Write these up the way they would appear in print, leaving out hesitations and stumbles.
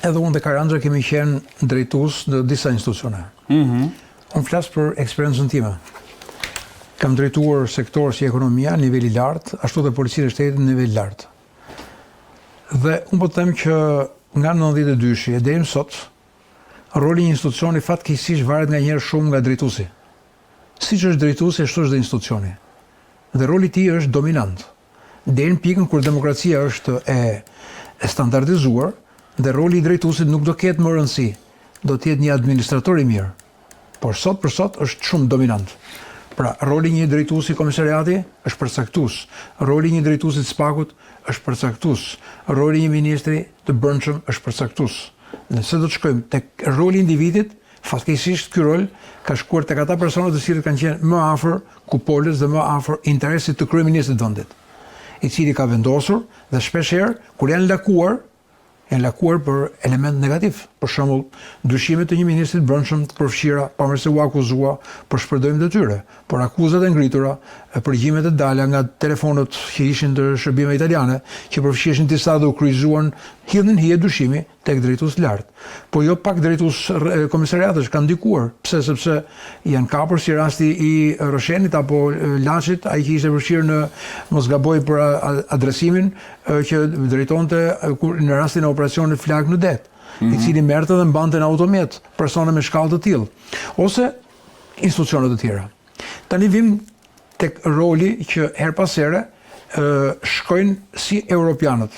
edhe unë dhe Karandra kemi qenë drejtues në disa institucione. Unë flas për eksperiencën time. Kam drejtuar sektor si ekonomia në nivel i lartë, ashtu dhe policinë e shtetit në nivel lartë. Dhe unë po të them që nga 92-shi e deri më sot, roli një institucioni fatkeqësisht varet nganjëherë shumë nga drejtuesi. Siç është drejtuesi, ashtu është dhe institucioni. Dhe roli i tij është dominant. Deri në pikën kur demokracia është e standardizuar dhe roli i drejtuesit nuk do ketë më rëndësi. Do të jetë një administrator i mirë. Por sot për sot është shumë dominant. Pra, roli një drejtuesi i komisariati është përcaktues. Roli një drejtuesi të SPAK-ut është përcaktues. Roli një ministri të brendshëm është përcaktues. Nëse do të shkojmë tek roli i individit, fatkeqësisht ky rol ka shkuar tek ata persona të cilët kanë qenë më afër kupolës dhe më afër interesit të kryeministit të vendit, i cili ka vendosur dhe shpeshherë kur janë lakuar për element negativ. Për shembull, dyshimet të një ministri të brendshëm të përfshira, pavarësisht se u akuzua për shpërdorim të tyre, por akuzat e ngritura, përgjimet e dala nga telefonët që ishin të shërbimeve italiane, që përfshihen disa dhe u kryqëzuan hidhin hije dyshimi tek drejtues lart. Po jo pak drejtues komisariatësh kanë ndikuar. Pse? Sepse janë kapur si rasti i Roshenit apo Laçit, ai që ishte përfshirë në mos gaboj për adresimin që drejtonte në rastin e operacionit Flag në det, i cili merrte dhe mbante në automet persona me shkallë të tillë, ose institucione të tjera. Tani vim tek roli që her pas here shkojnë si europianët,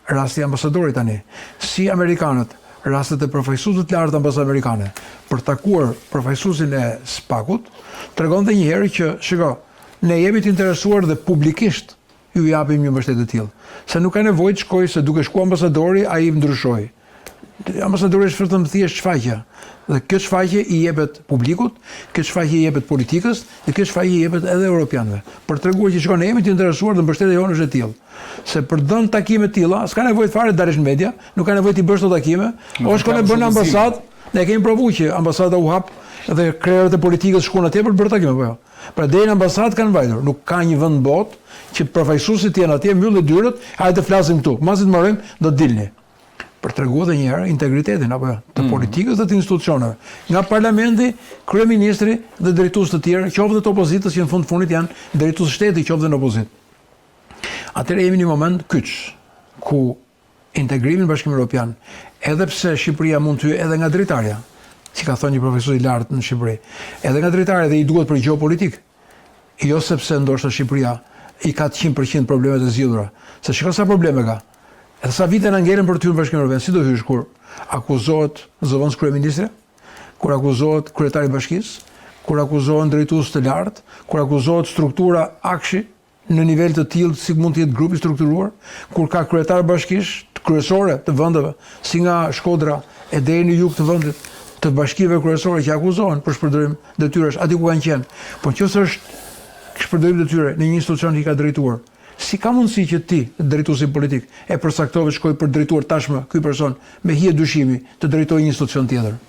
rasti ambasadorit tani, si amerikanët, rastet e përfaqësuesve të lartë ambasadë amerikane, për takuar përfaqësuesin e SPAK-ut, tregonte një herë që, shiko, ne jemi të interesuar dhe publikisht ju japim një mbështetje të tillë, se nuk ka nevojë të shkojë se duke shkuar ambasadori ai ndryshoi. Ambasadori është vetëm thjesht shfaqje. Dhe kjo shfaqje i jepet publikut, kjo shfaqje i jepet politikës, dhe kjo shfaqje i jepet edhe europianëve. Për treguar që shikon, ne jemi të interesuar dhe mbështetja jonë është e tillë. Se për dhënë takime të tilla, s'ka nevojë fare të dalësh në media, nuk ka nevojë të bësh ato takime, o shkon e bën ambasadë, ne kemi provuar që ambasada u hap dhe krerët e politikës shkuan atje për të bërë takime, po jo. Pra deri në ambasadë kanë vajtur, nuk ka një vend në botë që përfaqësuesit janë atje, mbyllin dyrët, hajde të flasim këtu. Masi të marrim, do të dilni. Për të treguar edhe një herë integritetin apo të politikës dhe të institucioneve. Nga parlamenti, kryeministri dhe drejtues të tjerë, qoftë të opozitës që në fund fundit janë drejtues shteti, qoftë në opozitë. Atëherë jemi në një moment kyç ku integrimi në Bashkimin Evropian, edhe pse Shqipëria mund të hyjë edhe nga drejtarja, si ka thënë një profesor i lartë në Shqipëri, edhe nga drejtarja dhe i duhet për gjeopolitik, jo sepse ndoshta Shqipëria i ka 100% problemet e zgjidhura, se shikoj sa probleme ka. Edhe sa vite na ngelen për ty në Bashkimin Evropian, si do hysh kur akuzohet zëvendës kryeministri, kur akuzohet kryetari i bashkisë, kur akuzohen drejtues të lartë, kur akuzohet struktura akshi në nivel të tillë si mund të jetë grupi strukturuar, kur ka kryetar bashkish, kryesore të vendeve, si nga Shkodra e deri në jug të vendit, të bashkive kryesore që akuzohen për shpërdorim detyrash aty ku kanë qenë. Po nëse është shpërdorim detyre në një institucion që i ka drejtuar, si ka mundësi që ti, drejtuesi politik, e përcaktove shkoj për drejtuar tashmë ky person me hije dyshimi të drejtojë një institucion tjetër?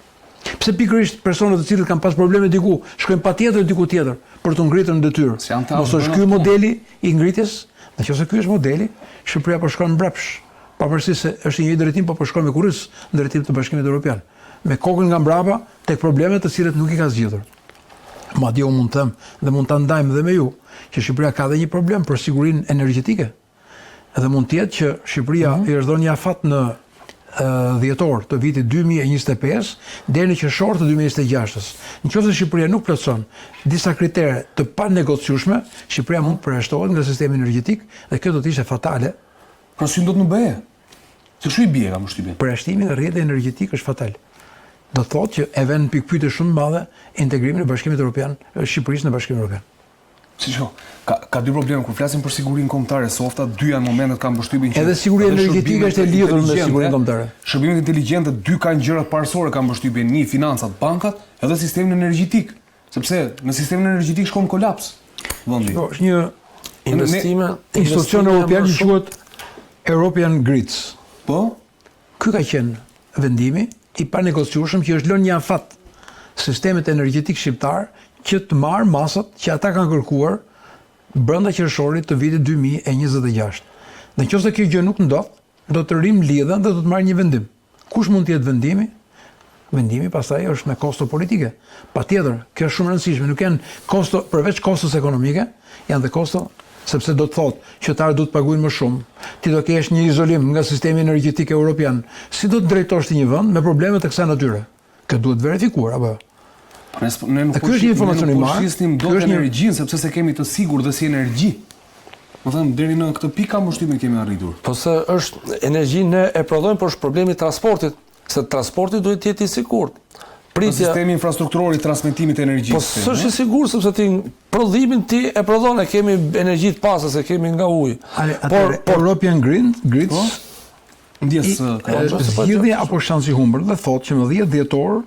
Pse pikërisht personat të cilët kanë pas probleme diku, shkojnë patjetër diku tjetër për të ngritur në detyrë? Mos është ky modeli i ngritjes? Nëse ky është modeli, Shqipëria po shkon mbrapsh. Pavarësisht se është një drejtim, po shkon me kurrës në drejtim të Bashkimit Evropian. Me kokën nga mbrapa tek problemet të cilët nuk i ka zgjidhur. Madje unë mund të them dhe mund ta ndajmë dhe me ju që Shqipëria ka dhe një problem për sigurinë energjetike. Edhe mund të jetë që Shqipëria i është dhënë një afat në dhjetor të vitit 2025 deri në qershor të 2026. Nëse Shqipëria nuk plotson disa kritere të panegociueshme, Shqipëria mund të përjashtohet nga sistemi energjetik dhe kjo do të ishte fatale. Pra si do të nuk bëje? Se çu i bie kam përshtypjen. Përjashtimi nga rrjeti energjetik është fatal. Do thotë që e vën pikpyetje shumë të madhe integrimin e Bashkimit Evropian, Shqipërisë në Bashkimin Evropian. Si çu? Ka dy probleme kur flasim për sigurinë kombëtare, softa dy janë momentet kanë përshtypjen që edhe siguria energjetike është e lidhur me sigurinë kombëtare. Shërbimet inteligjente dy kanë gjërat parsorë kanë përshtypjen, një financat, bankat, edhe sistemin energjetik, sepse në sistemin energjetik shkon kolaps vendi. Është një institucion evropian që quhet European Grids. Po? Ky ka qenë vendimi i panegociueshëm që është lënë një afat sistemet energjetik shqiptar që të marrë masat që ata kanë kërkuar brenda qershorit të vitit 2026. Nëse kjo gjë nuk ndodh, do të rrim lidhen dhe do të marrë një vendim. Kush mund të jetë vendimi? Vendimi pastaj është me kosto politike. Patjetër, kjo është shumë e rëndësishme, nuk janë kosto përveç kostos ekonomike, janë dhe kosto sepse do të thotë qytetarët do të paguajnë më shumë. Ti do kesh një izolim nga sistemi energjetik evropian. Si do të drejtosh ti një vend me probleme të kësaj natyre? Kjo duhet verifikuar apo? Ne nuk Ky është një informacion i marrë. Shqisnim dot energjinë sepse se kemi të sigurt dhe si energji. Më thënë, deri në këtë pikë ka mbështymin kemi arritur. Po se është energjinë ne e prodhojmë, por është problemi i transportit, se transporti duhet të jetë i sigurt. Sistemi infrastrukturor i transmetimit të energjisë. Po s'është i sigurt sepse ti prodhimin ti e prodhon, kemi energji të pastë se kemi nga uji. Por European Grids zgjidhje apo shans i humbur dhe thotë që më 10 dhjetor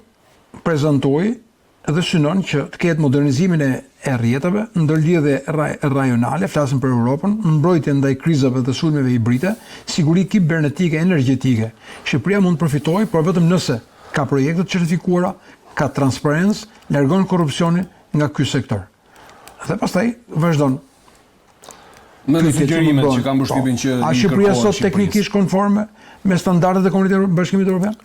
prezantoi dhe synon që të ketë modernizimin e rrjeteve, ndërlidhje rajonale, flasim për Europën, mbrojtje ndaj krizave dhe sulmeve hibride, siguri kibernetike energjetike. Shqipëria mund të përfitojë, por vetëm nëse ka projekte të certifikuara, ka transparencë, largon korrupsionin nga ky sektor. Dhe pastaj vazhdon. Me sugjerimet që kanë mbështypin që a Shqipëria sot teknikisht konforme me standardet e Komunitetit Bashkimit Evropian?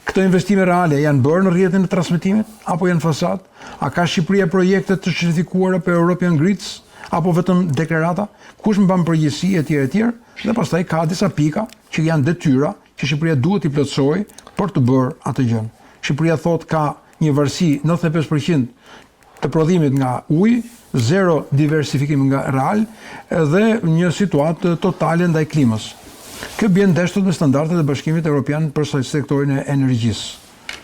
Këto investime reale janë bërë në rrjetin e transmetimit apo janë fasad? A ka Shqipëria projekte të certifikuara për European Grids apo vetëm deklarata? Kush mban përgjegjësi etj. Dhe pastaj ka disa pika që janë detyra që Shqipëria duhet i plotësojë për të bërë atë gjë. Shqipëria thot ka një varësi 95% të prodhimit nga uji, zero diversifikim nga real dhe një situatë totale ndaj klimës. Kjo bën ndeshtur me standardet e Bashkimit Evropian për sektorin e energjisë.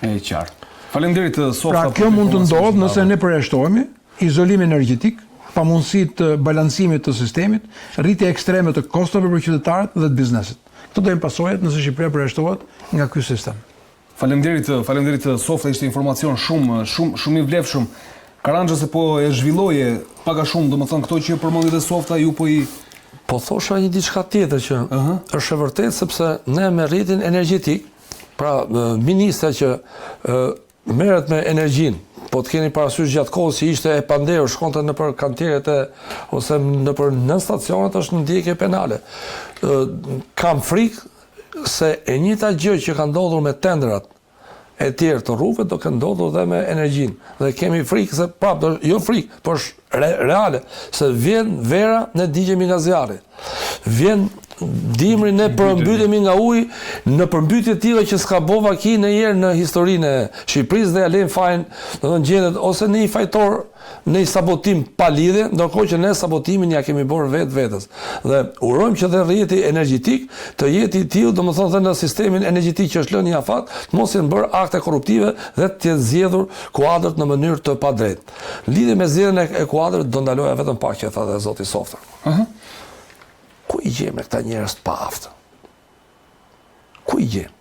E qartë. Faleminderit Softa. Pra kjo mund të ndodhë nëse ne përjashtohemi, izolim energjetik, pamundësi të balancimit të sistemit, rritje ekstreme të kostove për qytetarët dhe të biznesit. Këto do jenë pasojat nëse Shqipëria përjashtohet nga ky sistem. Faleminderit Softa, ishte informacion shumë i vlefshëm. Karanxha se po e zhvilloje pak a shumë, domethënë këto që përmendi dhe Softa, ju Po thosha një diçka tjetër që është e vërtetë sepse ne me rrjetin energjetik, pra ministra që merret me energjinë, po të keni parasysh gjatë kohës që ishte e pandehur, shkonte nëpër kanteret ose nëpër nën stacionet, është ndjekje penale. Kam frikë se e njëjta gjë që ka ndodhur me tendrat e tjerë të rrugëve do të ndodhur dhe me energjinë. Dhe kemi frikë se jo frikë, por është reale, se vjen vera ne digjemi nga zjarri. Vjen dimri ne përmbytemi nga uji në përmbytje tilla që s'ka bo vaki ndonjëherë në historinë e Shqipërisë dhe ja lën fajin, domethënë gjendet ose në një fajtor, në një sabotim pa lidhje, ndërkohë që ne sabotimin ja kemi bërë vetes. Dhe urojmë që dhe rrjeti energjetik të jetë i tillë, domethënë dhe në sistemin energjetik që është lënë një afat, të mos jenë bërë akte korruptive dhe të jetë zgjedhur kuadrat në mënyrë të padrejtë. Lidhje me zgjedhjen e kuadrit do ndaloja vetëm pak që tha dhe zoti Softa. Ku i gjejmë këta njerëz të paaftë? Ku i gjejmë?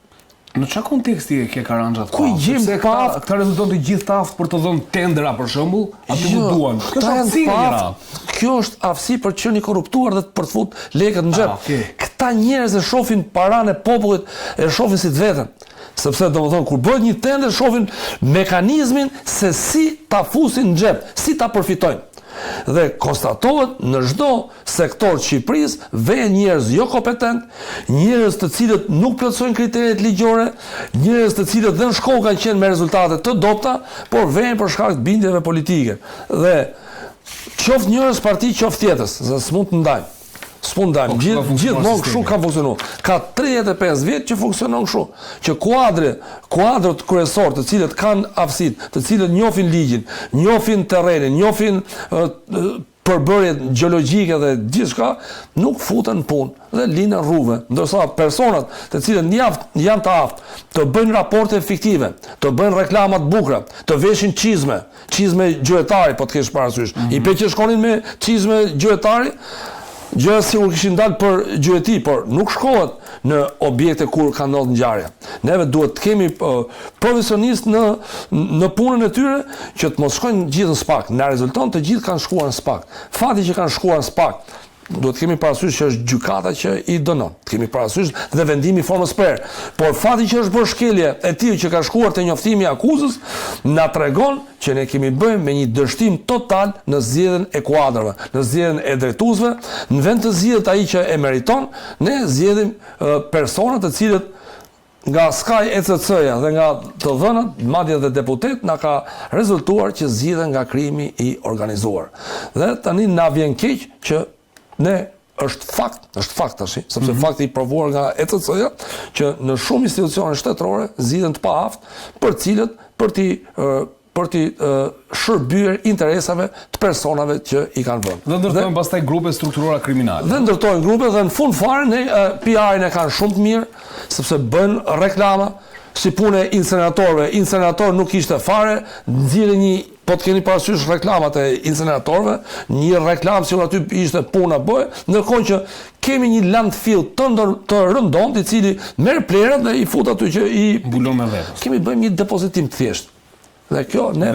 Në çfarë konteksti e ke Karanxha? Ku i gjejmë të paaftë? Këta rezulton të gjithë të aftë për të dhënë tendera për shembull, aty ku duan. Kjo është aftësi për të qenë i korruptuar dhe për të fut lekët në xhep. Këta njerëz e shohin paranë e popullit, e shohin si të vetën. Sepse domethënë kur bëhet një tender shohin mekanizmin se si ta fusin në xhep, si ta përfitojnë. Dhe konstatohet në çdo sektor të Shqipërisë vjen njerëz jo kompetent, njerëz të cilët nuk plotësojnë kriteret ligjore, njerëz të cilët dhe në shkollë kanë qenë me rezultate të dobta, por vjen për shkak të bindjeve politike. Dhe qoftë njërës parti, qoftë tjetës, se s'mund të ndajmë. S'mund ndajmë. Gjithmonë kështu ka funksionuar. Ka 35 vjet që funksionon kështu, që kuadrët kryesorë, të cilët kanë aftësitë, të cilët njohin ligjin, njohin terrenin, njohin përbërjet gjeologjike dhe gjithçka, nuk futen në punë dhe linë rrugëve, ndërsa personat të cilët janë të aftë të bëjnë raporte fiktive, të bëjnë reklama të bukura, të veshin çizme gjuetari, po të kesh parasysh. I pe që shkonin me çizme gjuetari, gjë sigur kishin dalë për gjueti, por nuk shkohet në objekte kur ka ndodhur ngjarje. Neve duhet të kemi profesionistë në punën e tyre që të mos shkojnë gjithë në SPAK. Në rezulton të gjithë kanë shkuar në SPAK. Fati që kanë shkuar në SPAK, duhet kemi parasysh që është gjykata që i dënon. Kemi parasysh dhe vendimi formës per. Por fati që është bërë shkelje e tillë që ka shkuar te njoftimi i akuzës na tregon që ne kemi bërë me një dështim total në zgjedhjen e kuadrave, në zgjedhjen e drejtuesve, në vend të zgjedhet ai që e meriton, ne zgjedhim persona të cilët nga skaj ECC-ja dhe nga të dhënat, madje dhe deputet, na ka rezultuar që zgjidhen nga krimi i organizuar. Dhe tani na vjen keq që ne është fakt tash, sepse fakti i provuar nga ECC-ja që në shumë institucione shtetërore zgjidhen të paaft për t'i shërbyer interesave të personave që i kanë vënë. Dhe ndërtojnë pastaj grupe strukturora kriminale. Dhe ndërtojnë grupe dhe në fund fare ne PR-in e kanë shumë të mirë, sepse bën reklama, si punë e inceneratorëve. Incenerator nuk ishte fare, nxirrën një, po të keni parasysh reklamat e inceneratorëve, një reklam si aty ishte puna bëj, ndërkohë që kemi një landfill të rëndom, i cili merr plerat dhe i fut aty që i mbulon me vetë. Kemi bëjmë një depozitim të thjeshtë. Dhe kjo ne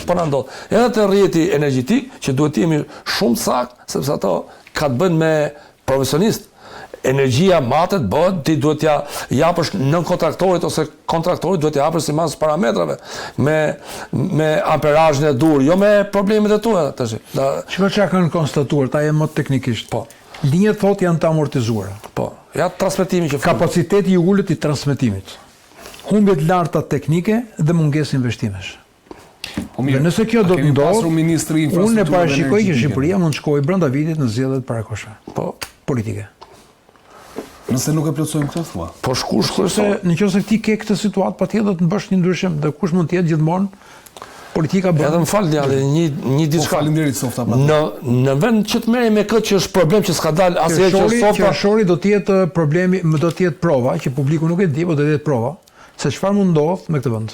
po na ndodh. Edhe te rrjeti energjetik që duhet të jemi shumë sakt, sepse ato ka të bëjnë me profesionistë. Energjia matet bëhet, ti duhet t'ja japësh nën kontraktorit ose kontraktorit duhet t'ja japësh sipas parametrave me amperazhin e dur, jo me problemet e tua tash. Çfarë çka kanë konstatuar, ta jem më teknikisht. Po. Linjat thotë janë të amortizuara. Po. Ja transmetimi që kapaciteti i ulët i transmetimit. Humbjet larta teknike dhe mungesë investimesh. Dhe nëse kjo do të ndodhë, unë e parashikoj që Shqipëria mund të shkojë brenda vitit në zgjedhjet parakoshme. Po, politike. Nëse nuk e plotësojmë këtë thua. Po se nëse ti ke këtë situatë, patjetër do të bësh një ndryshim dhe kush mund të jetë gjithmonë politika bën. Edhe më fal djalë, një diçka. Faleminderit softa. Në vend që të merrem me këtë që është problem që s'ka dalë asnjëherë që softa. Qershori do të jetë problemi, do të jetë prova që publiku nuk e di, po do të jetë prova se çfarë mund ndodh me këtë vend.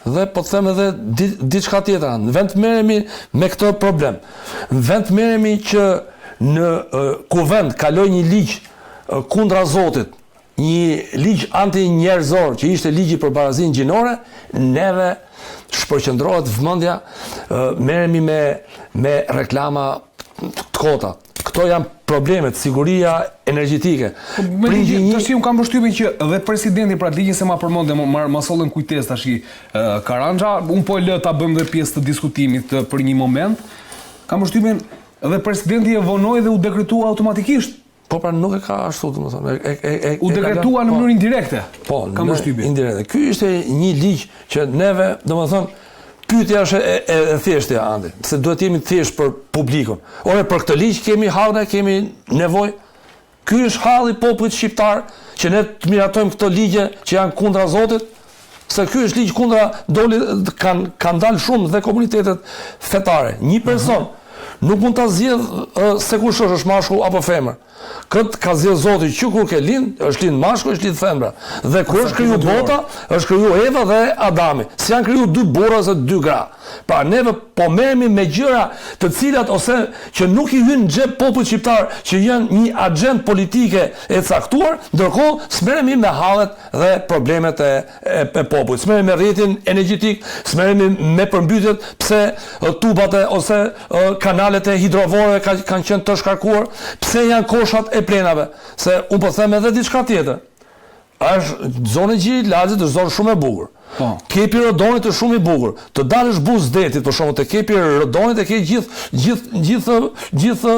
Dhe po të them edhe diçka tjetër, në vend të merremi me këtë problem. Në vend të merremi që në kuvend kaloi një ligj kundra Zotit, një ligj anti-njerëzor që ishte ligji për barazinë gjinore, neve shpërqendrohet vëmendja, merremi me reklama të kota. Këto janë problemet, siguria energjetike. Tash unë kam përshtypjen që edhe presidenti pra ligjin se ma përmendë, ma sollën kujtes tash Karanja, unë po e lë ta bëjmë dhe pjesë të diskutimit për një moment. Kam përshtypjen edhe presidenti e vonoi dhe u dekretua automatikisht. Po pra nuk e ka ashtu, domethënë. U dekretua në mënyrë indirekte. Po, kam përshtypjen. Indirekte. Ky ishte një ligj që neve, domethënë, pyetja është e thjeshtë Andi, se duhet jemi të thjesht për publikun. Ore për këtë ligj kemi hallë, kemi nevojë. Ky është halli i popullit shqiptar që ne të miratojmë këto ligje që janë kundra Zotit, se ky është ligj kundra kanë dalë shumë dhe komunitetet fetare. Një person nuk mund ta zgjedh se kush është mashkull apo femër. Këtë ka zgjedhur Zoti që kur ke lind, është lind mashkull, është lind femra. Dhe kur është kriju bota, është kriju Eva dhe Adami. Si janë kriju dy burra ose dy gra. Pra neve po merremi me gjëra të cilat ose që nuk i hyn në xhep popullit shqiptar, që janë një agjend politike e caktuar, ndërkohë s'merremi me hallet dhe problemet e popullit. S'merremi me rrjetin energjetik, s'merremi me përmbytjet pse tubat ose kanalet e hidrovore kanë qenë të shkarkuar, pse janë koshat e plenave, se unë po them edhe diçka tjetër. Është zonë Gjiri Laxhit, është zonë shumë e bukur. Kepi Rodonit është shumë i bukur. Të dalësh buz detit, për shembull, te kepi Rodonit e ke gjithë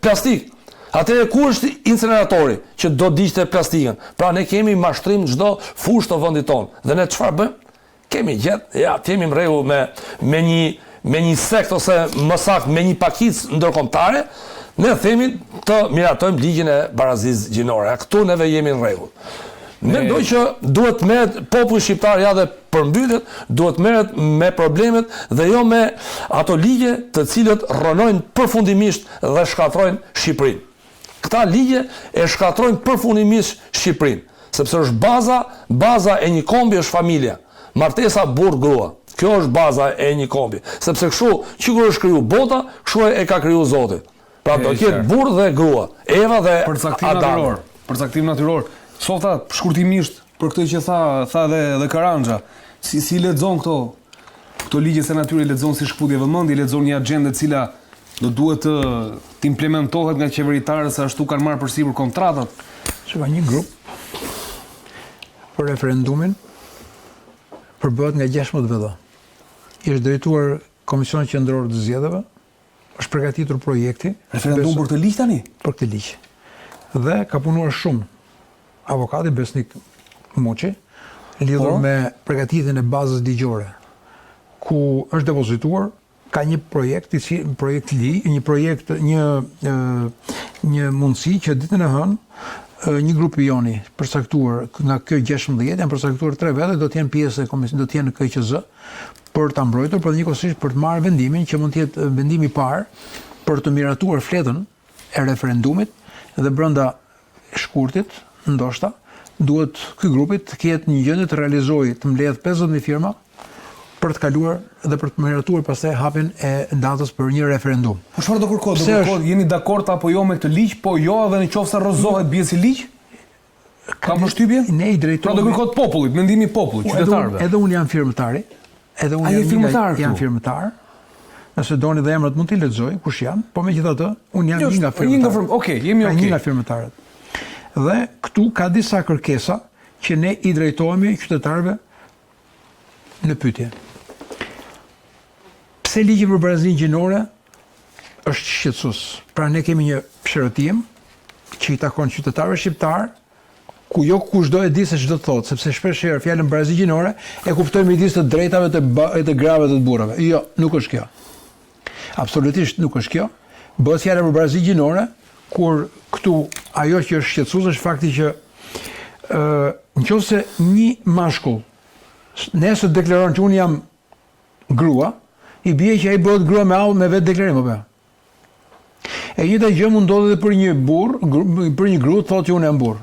plastik. Atëherë ku është incineratori që do diqte plastikën? Pra ne kemi mashtrim çdo fushë të vendit tonë. Dhe ne çfarë bëjmë? Kemi gjetë, jemi në rregull me një sekt ose më saktë me një pakicë ndërkombëtare. Ne themi të miratojmë ligjin e barazisë gjinore. Këtu neve jemi në rregull. Mendoj që duhet merret populli shqiptar ja dhe përmbytet, duhet merret me problemet dhe jo me ato ligje të cilët rrënojnë përfundimisht dhe shkatrojnë Shqipërinë. Këta ligje e shkatrojnë përfundimisht Shqipërinë, sepse është baza e një kombi është familja, martesa burr-grua. Kjo është baza e një kombi, sepse kështu që kur është kriju bota, kështu e ka kriju Zoti. Pra do ketë burr dhe grua, Eva dhe Adami. Për caktim natyror. Softa, shkurtimisht, për këtë që tha dhe Karanja, si lexon këto ligje se natyre, lexon si shkputje vëmendje, lexon një agjendë e cila do duhet të implementohet nga qeveritarët se ashtu kanë marrë përsipër kontratat. Ka një grup për referendumin përbëhet nga 16 vëlla. Është drejtuar Komisioni Qendror të Zgjedhjeve, është përgatitur projekti. Referendum për këtë ligj tani? Për këtë ligj. Dhe ka punuar shumë avokati Besnik Muçi, lidhur me përgatitjen e bazës ligjore, ku është depozituar, ka një projekt, një mundësi që ditën e hënë një grup i joni përcaktuar nga kjo 16 janë përcaktuar 3 vete do të jenë pjesë do të jenë në KQZ për ta mbrojtur, por njëkohësisht për të marrë vendimin që mund të jetë vendimi i parë për të miratuar fletën e referendumit dhe brenda shkurtit, ndoshta duhet ky grupi të ketë një gjendje të realizojë të mbledh 50.000 firma për të kaluar dhe për të miratuar pastaj hapjen e datës për një referendum. Po çfarë do kërkohet? Jeni dakord apo jo me këtë ligj? Po jo, edhe nëse rrëzohet bie si ligj? Ka përshtypje? Ne i drejtohemi. Pra do kërkohet popullit, mendimi i popullit, qytetarëve. Edhe unë jam firmëtari, edhe unë jam firmëtar. Nëse doni dhe emrat mund t'i lexoj, kush janë, po megjithatë, unë jam një nga firmëtarët. Okej, jemi okej. Një nga firmëtarët. Dhe këtu ka disa kërkesa që ne i drejtohemi qytetarëve në pyetje. Pse ligji për barazinë gjinore është shqetësues? Pra ne kemi një shërotim që i takon qytetarëve shqiptar, ku jo kushdo e di se ç'do të thotë, sepse shpesh herë fjalën barazinë gjinore e kuptojmë midis të drejtave të grave dhe të burrave. Jo, nuk është kjo. Absolutisht nuk është kjo. Bëhet fjala për barazinë gjinore, kur këtu ajo që është shqetësues është fakti që nëse një mashkull nesër deklaron që unë jam grua, i bie që ai bëhet grua me vetë deklarim apo jo. E njëjta gjë mund ndodhet edhe për një burr, për një grua thotë që unë jam burr.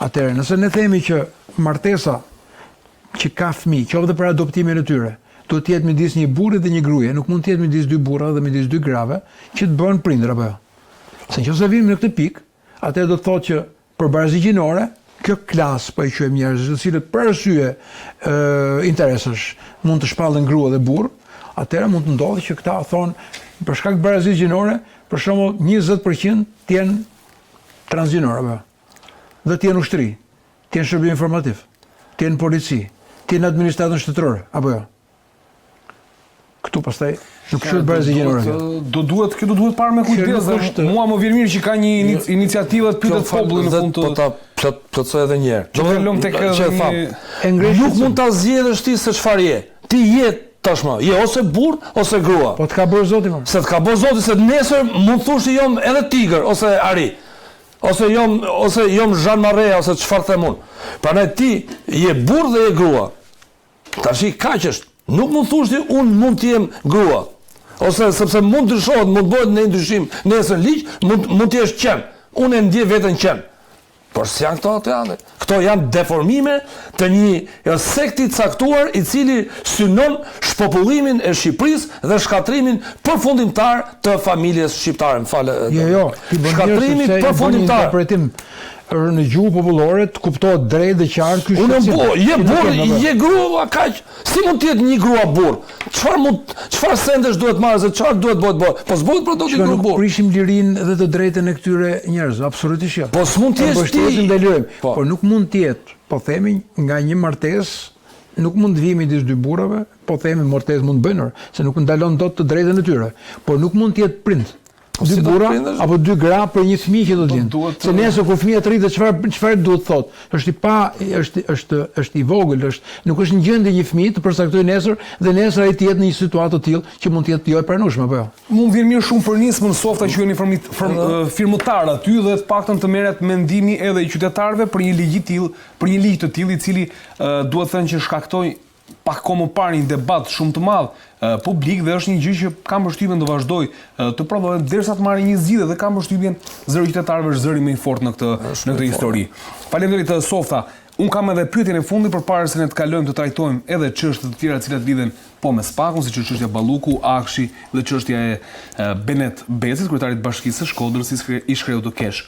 Atëherë, nëse ne themi që martesa që ka fëmijë, qoftë për adoptimin e tyre, do të jetë midis një burri dhe një gruaje, nuk mund të jetë midis dy burrave dhe midis dy grave që të bëhen prindër apo jo. Se nëse vim në këtë pikë, atëherë do të thotë që për barazinë gjinore, kjo klasë po e quajmë njerëz të cilët për arsye interesash mund të shpallën grua dhe burr, atëherë mund të ndodhë që këta thonë për shkak të barazinë gjinore, për shembull 20% të jenë transgjinor apo dhe të jenë ushtri, të jenë shërbim informativ, të jenë polici, të jenë administratën shtetërore apo jo. Këtu pastaj nuk është barazinë gjinore. Do duhet parë me kujdes. Mua më vjen mirë që ka një iniciativë të pyetet popullin në fund të. Po ta plotësoj edhe një herë. Do të lëm tek nuk mund ta zgjedhësh ti se çfarë je. Ti je tashmë, je ose burr ose grua. Po të ka bërë Zoti më. Se të ka bërë Zoti se nesër mund thosh që jam edhe tigër ose ari. Ose jam Jean Marrea ose çfarë them unë. Prandaj ti je burr dhe je grua. Tash kaq është. Nuk mund thosh ti unë mund të jem grua. Ose sepse mund të ndryshohet, mund bëhet në ndryshim nesër ligj, mund të jesh qen. Unë e ndjej veten qen. Por s'janë këto ato janë. Këto janë deformime të një sekti caktuar i cili synon shpopullimin e Shqipërisë dhe shkatrimin përfundimtar të familjes shqiptare. Më falë. Jo, shkatrimi përfundimtar. Në gjuhë popullore të kuptohet drejt dhe qartë ky shqetësim. Unë je burr, je grua, kaq. Si mund të jetë një grua burr? Çfarë sendesh duhet marrë se çfarë duhet bëhet? Po s'bëhet produkti grua burr. Prishim lirinë dhe të drejtën e këtyre njerëzve, absolutisht jo. Po s'mund të jesh ti. Por nuk mund të jetë, po themi nga një martesë, nuk mund të vijë midis dy burrave, po themi martesë mund bëjnë, se nuk ndalon dot të drejtën e tyre. Por nuk mund të jetë prind. Dy burra apo dy gra për një fëmijë që do të jenë. Se nesër kur fëmia të rritet çfarë duhet thotë? Është i vogël, nuk është në gjendje një fëmijë të përcaktojë nesër dhe nesër ai të jetë në një situatë të tillë që mund të jetë jo e pranueshme apo jo. Mund vjen mirë shumë për nismën softa që jeni firmëtar aty dhe të paktën të merret mendimi edhe i qytetarëve për një ligj të tillë i cili duhet thënë që shkaktoi pak kohë më parë një debat shumë të madh publik dhe është një gjë që kam përshtypjen të vazhdoj të provohet derisa të marrë një zgjidhje dhe kam përshtypjen zëri i qytetarëve është zëri më i fortë në këtë histori. Faleminderit Softa. Un kam edhe pyetjen e fundit përpara se ne të kalojmë të trajtojmë edhe çështje të tjera të cilat lidhen po me Spakun, siç është çështja Balluku, Akshi dhe çështja e Benet Becit, kryetarit të Bashkisë së Shkodrës, i shkreu të Kesh.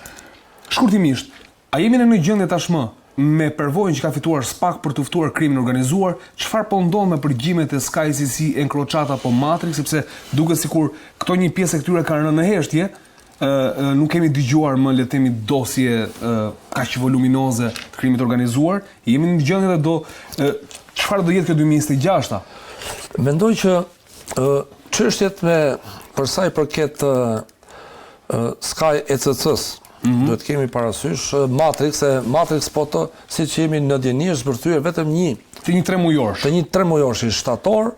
Shkurtimisht, a jemi në një gjendje tashmë me përvojën që ka fituar Spak për të ftuar krimin organizuar, çfarë po ndodh me përgjimet e SkyCC, Encrociata apo Matrix, sepse duket sikur këto një pjesë e këtyre kanë rënë në heshtje, nuk kemi dëgjuar më le të themi dosje kaq voluminoze të krimit organizuar, jemi në gjendje dhe çfarë do jetë kjo 2026-a? Mendoj që çështjet për sa i përket Sky ECC-s Duhet kemi parasysh Matrix po të siç jemi në djeni është zbërthyer vetëm një. Të një 3 mujorsh. Të një 3 mujorsh shtator,